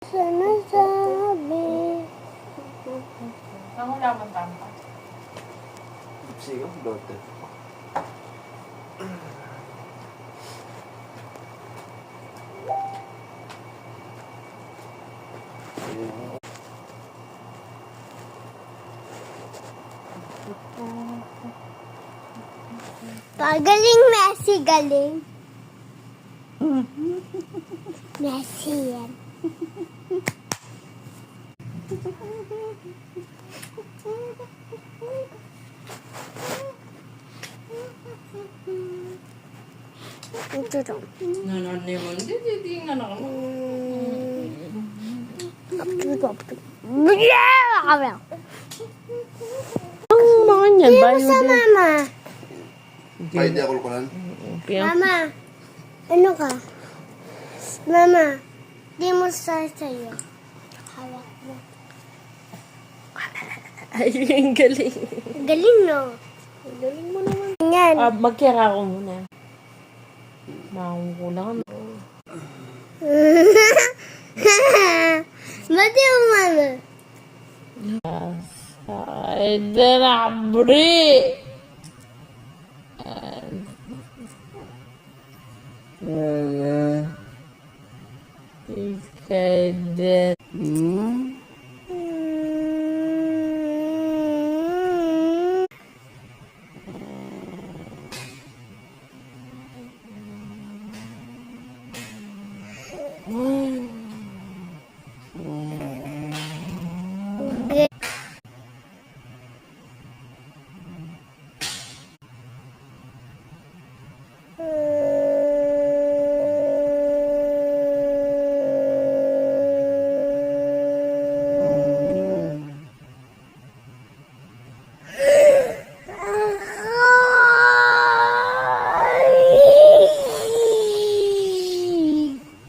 sinasabi. Ang hulaman tampa. Sige, daughter. Pagaling Messi, galing. Messi yan. Ito daw. Nanoniwan. Hindi nga na ako. Ang mga niyan, Hindi mo bayo sa din. mama. Pwede ako lukunan? Mama, ano ka? Mama, di mo sa'yo. Hawak mo. Ay, ang galing. Galing, no? Galing mo naman. Yan. Magkira ko muna. Makukulang. Ba't yung mama? Ay, dinabri! Ikay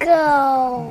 Go.